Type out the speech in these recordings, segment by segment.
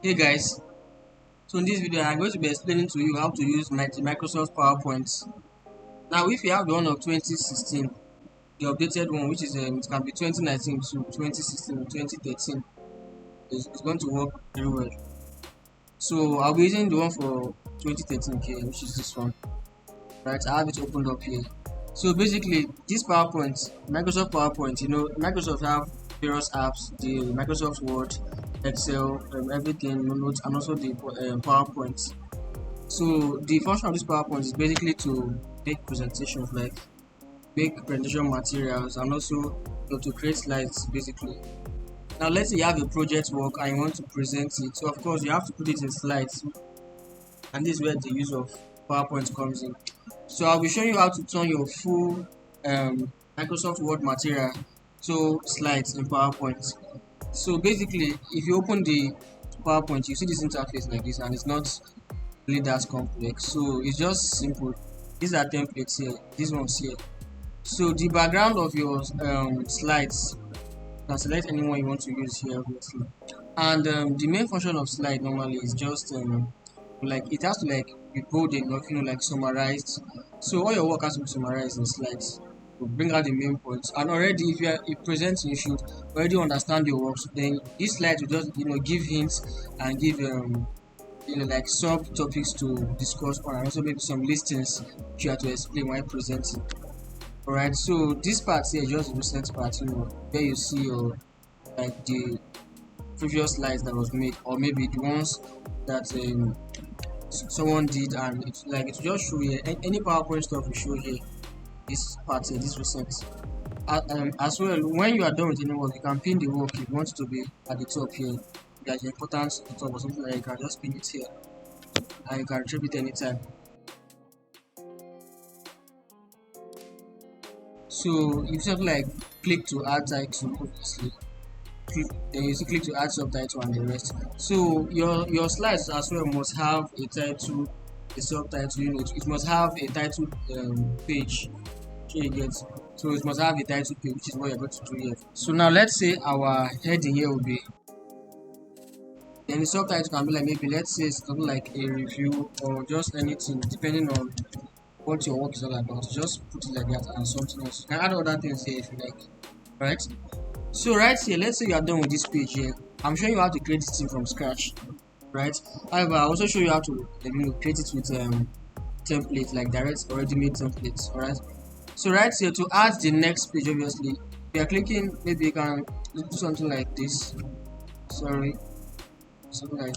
Hey guys, so in this video I'm going to be explaining to you how to use Microsoft PowerPoint. Now if you have the one of 2016, the updated one, which is it can be 2019 to 2016 or 2013, it's going to work very well. So I'll be using the one for 2013 here, which is this one. Right, I have it opened up here. So basically this PowerPoint, Microsoft PowerPoint, Microsoft have various apps, the Microsoft Word, Excel, everything, notes, and also the PowerPoint. So the function of this PowerPoint is basically to make presentations, like make presentation materials, and also to create slides basically. Now let's say you have a project work and you want to present it. So of course you have to put it in slides, and this is where the use of PowerPoint comes in. So I'll be showing you how to turn your full Microsoft Word material to slides in PowerPoint. So basically, if you open the PowerPoint, you see this interface like this, and it's not really that complex. So it's just simple. These are templates here. This one's here. So the background of your slides, you can select any one you want to use here, obviously. And the main function of slide normally is just like it has to like be bold enough, like summarized. So all your work has to be summarized in slides to bring out the main points. And already, if you are presenting, you should already understand your works. Then these slides will just give hints and give like subtopics to discuss on, and also maybe some listings you have to explain while presenting. Alright, so this part here is just the recent part, where you see your like the previous slides that was made, or maybe the ones that someone did, and it's like it just show here any PowerPoint stuff you show here. This part here, this recent. As well, when you are done with any work, you can pin the work if you want it to be at the top here. There's importance at the top or something like that. You can just pin it here, and you can retrieve it anytime. So you simply like click to add title, obviously. Then you click to add subtitle and the rest. So your slides as well must have a title, a subtitle. It must have a title page. So you get. So it must have a title page, which is what you're going to do here. So now let's say our heading here will be. Then the subtitle can be like, maybe let's say something like a review or just anything, depending on what your work is all about. Just put it like that and something else. You can add other things here if you like. Right? So right here, let's say you are done with this page here. I'm showing you how to create this thing from scratch. Right? However, I'll also show you how to create it with templates, like direct already made templates. Alright. So right here, to add the next page, obviously, we are clicking, maybe you can do something like this. Sorry. Something like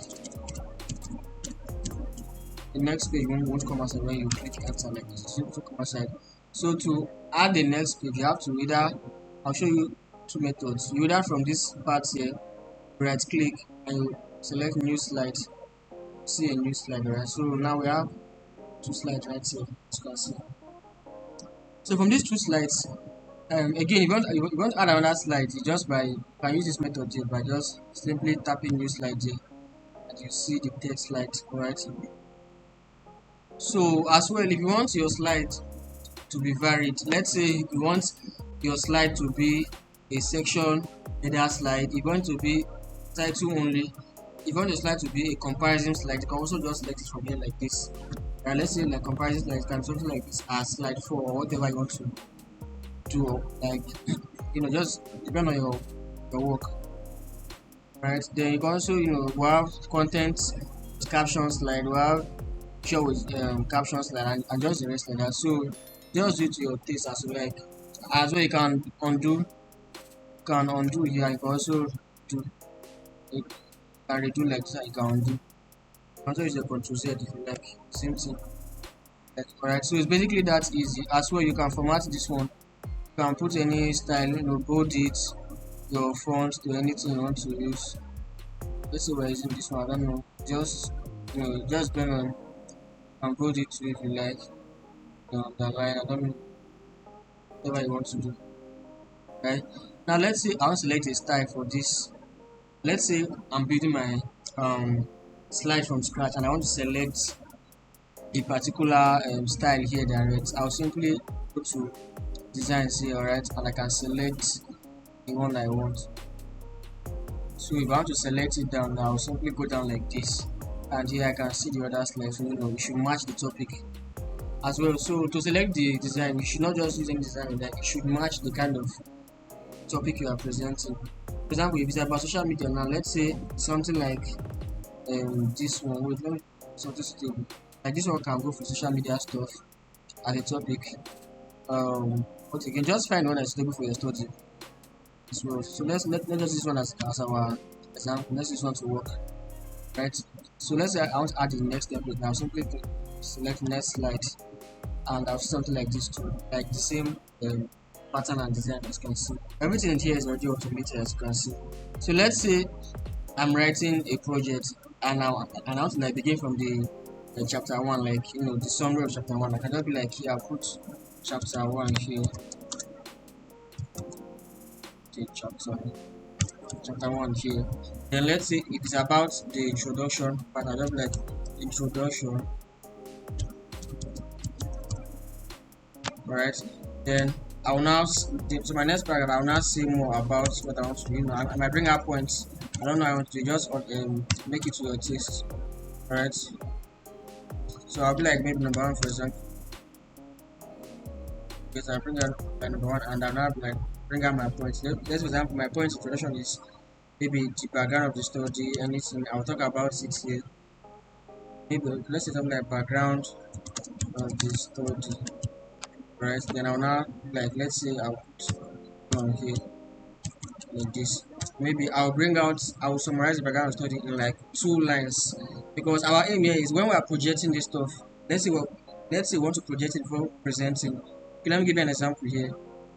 the next page won't come outside when you click enter like this. It will come outside. So to add the next page, you have to either, I'll show you two methods. You either from this part here, right click and you select new slide. See a new slide, right? So now we have two slides right here, as you can see. So from these two slides, again, if you want to add another slide, you can use this method here by just simply tapping new slide here. You see the third slide, alright. So as well, if you want your slide to be varied, let's say you want your slide to be a section header slide, if you want to be title only, if you want your slide to be a comparison slide, you can also just select it from here like this. And let's say like comparison slide can be something like this as slide 4 or whatever you want to do, like just depend on your work. Right, then you can also we have content with caption slide, we have show with caption slide, and just the rest like that. So just do it to your taste as you like. As well, you can undo here. You can also do you can redo like that. You can undo. You can also use the Ctrl Z if you like. Same thing. Alright, so it's basically that easy. As well, you can format this one. You can put any style, bold it, your font to anything you want to use. Let's say we're using this one, I don't know, just burn on and bold it to if you like, the line, I don't know, whatever you want to do. Right, now let's say I want to select a style for this. Let's say I'm building my slide from scratch and I want to select a particular style here direct. I'll simply go to design here, alright, and I can select the one I want. So if I want to select it down, I'll simply go down like this, and here I can see the other slides. So we should match the topic as well. So to select the design, you should not just use any design that it should match the kind of topic you are presenting. For example, if it's about social media now, let's say something like this one. Wait, let me something stable. Like this one can go for social media stuff as a topic. But you can just find one that's stable for your study as well. So let's use this one as our example. Let's use one to work, right? So let's say I want to add the next template now. Simply select next slide, and I'll see something like this too, like the same pattern and design as you can see. Everything in here is already automated as you can see. So let's say I'm writing a project, and I want to like begin from the chapter 1, like the summary of chapter 1. I cannot be like here, I'll put chapter 1 here. Okay, chapter 1 here. Then let's say if it's about the introduction part, I'll just be like introduction. Right, then I will now so my next paragraph I will now say more about what I want to do. I might bring up points. I don't know, I want to just make it to your taste. Right, so I'll be like maybe number 1 for example. Because I bring out number 1 and I'll now like bring out my points. Let's for example my point introduction is maybe the background of the study, anything I'll talk about it here. Maybe let's say something like background of the study. Right, then I'll now like let's say I'll put on here like this. Maybe I will summarize the background study in like 2 lines, because our aim here is when we are projecting this stuff, let's say we want to project it before presenting. Okay, let me give you an example here.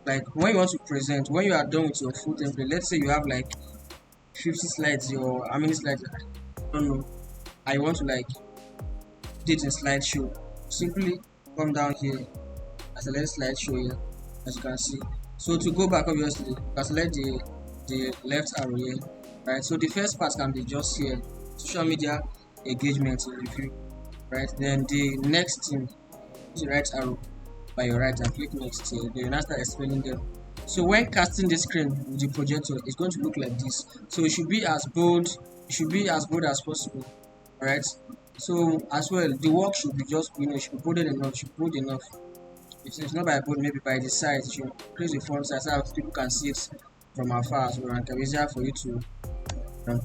Like when you want to present, when you are done with your full template, let's say you have like 50 slides or how many slides, I don't know, I want to like do it in slideshow. Simply come down here, select slideshow here as you can see. So to go back, obviously you can select the left arrow here, right? So the first part can be just here, social media engagement review, right? Then the next thing is the right arrow by your right and click next here. Then you now start explaining them. So when casting the screen with the projector, it's going to look like this. So it should be as bold, as possible, right? So as well, the work should be just it should be bolded enough, bold enough. If it's not by bold, maybe by the size, you should increase the font size so people can see it from afar as well, and it can be easier for you to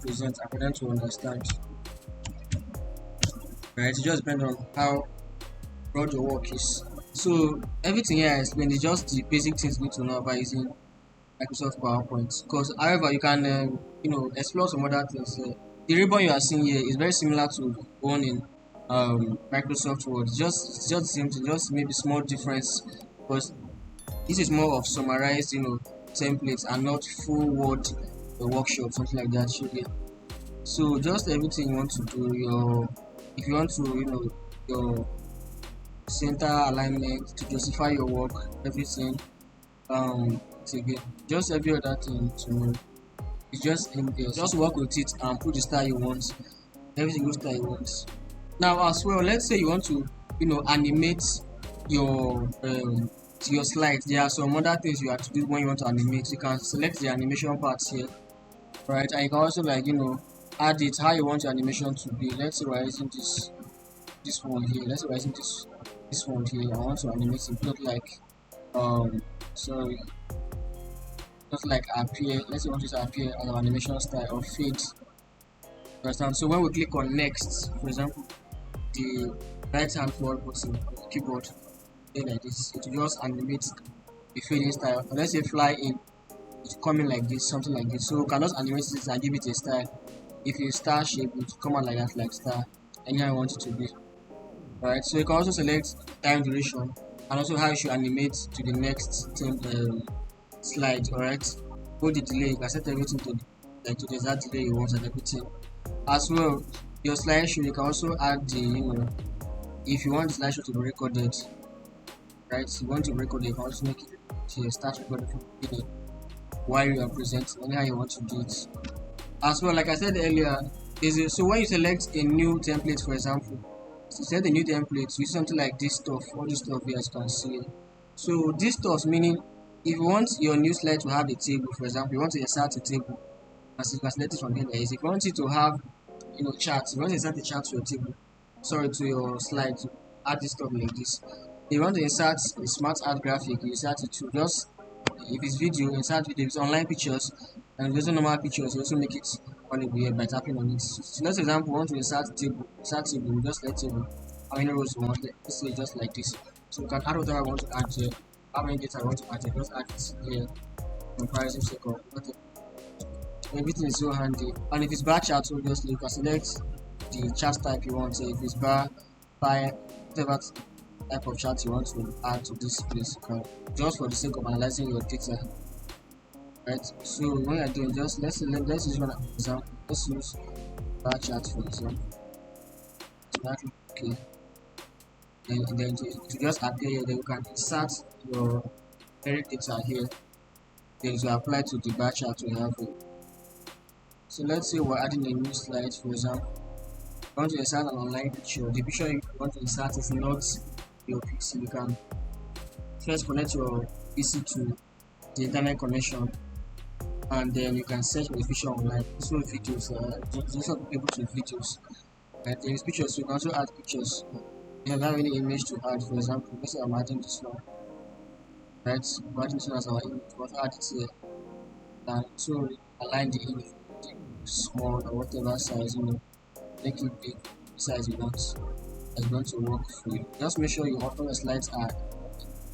present and for them to understand. Right, it just depends on how broad your work is. So everything here I explained is just the basic things you need to know about using Microsoft PowerPoint. Because however, you can explore some other things. The ribbon you are seeing here is very similar to one in Microsoft Word. It's just the same thing, just maybe small difference, because this is more of summarized templates and not full word workshop, something like that. So just everything you want to do, if you want to your center alignment, to justify your work, everything, again, just every other thing to know. It's just in there. Just work with it and put the style you want, every single style you want. Now as well, let's say you want to animate your slides. There are some other things you have to do when you want to animate. You can select the animation parts here, right? And you can also add it how you want your animation to be. Let's say we're using this one here. Let's say we're using this one here. I want to animate it not like not like appear. Let's say we want it to appear as an animation style or fade. Understand? So when we click on next, for example, the right hand forward button of the keyboard like this, it will just animate the fading style. And let's say fly in, it's coming like this, something like this. So you can just animate this and give it a style. If you star shape, it will come out like that, like star, anyhow you want it to be. Alright, so you can also select time duration and also how you should animate to the next slide. Alright, go the delay, you can set everything to the exact delay you want and everything. As well, your slideshow, you can also add the if you want the slideshow to be recorded, right? You want to record it, you can also make it to start recording while you are presenting, anyhow you want to do it. As well, like I said earlier, so when you select a new template, for example, to set a new template, use something like this stuff, all this stuff here as you can see. So this stuff meaning if you want your new slide to have a table, for example, you want to insert a table, as you can select it from here. Is if you want it to have, charts, if you want to insert a chart to your table, sorry, to your slide, to add this stuff like this. If you want to insert a smart art graphic, you insert it to just, if it's video, insert video. If it's online pictures and there's no normal pictures, you also make it available here by tapping on it. So let's example, we want to insert table, we just select table. How many rows we want? Let's say just like this. So we can add whatever I want to add here. How many data I want to add here? Just add it here. Comparison circle. Everything is so handy. And if it's bar chart, obviously you can select the chart type you want. If it's bar, pie, whatever type of chart you want to add to this place, you can, just for the sake of analyzing your data. Right. So when you're doing, just let's use one example. Let's use bar chart for example. Okay. Then to just appear here, then you can insert your direct data here. Then to apply to the bar chart we have here. So let's say we're adding a new slide, for example. You want to insert an online picture. The picture you want to insert is not your PC. You can first connect your PC to the internet connection, and then you can search for the picture online. So videos, just able to videos. Right? There is pictures, so you can also add pictures. You have any image to add, for example. Let's say I'm adding this one. Right? I'm adding this one as our image. We want to add it here. And so align the image small or whatever size, make it big size you want. It's going to work for you. Just make sure all your slides are,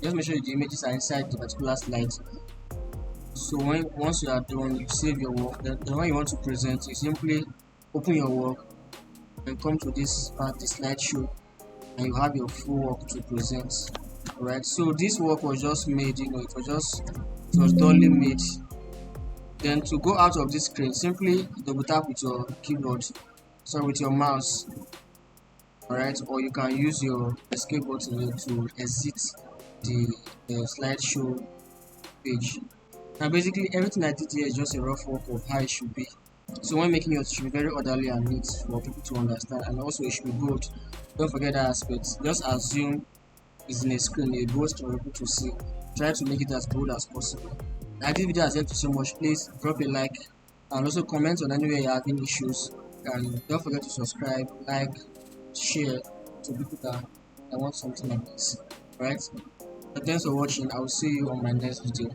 just make sure the images are inside the particular slide. So once you are done, you save your work. Then when you want to present, you simply open your work and come to this part, the slideshow, and you have your full work to present. Alright, so this work was just made, it was duly made. Then to go out of this screen, simply double tap with your keyboard, with your mouse. Alright, or you can use your escape button here to exit the slideshow page. Now basically everything I did here is just a rough work of how it should be. So when making it should be very orderly and neat for people to understand, and also it should be bold. Don't forget that aspect. Just assume it's in a screen, a bold for people to see. Try to make it as bold as possible. If this video has helped you so much, please drop a like and also comment on anywhere you're having issues. And don't forget to subscribe, like, share to people that want something like this. Right? So thanks for watching. I will see you on my next video.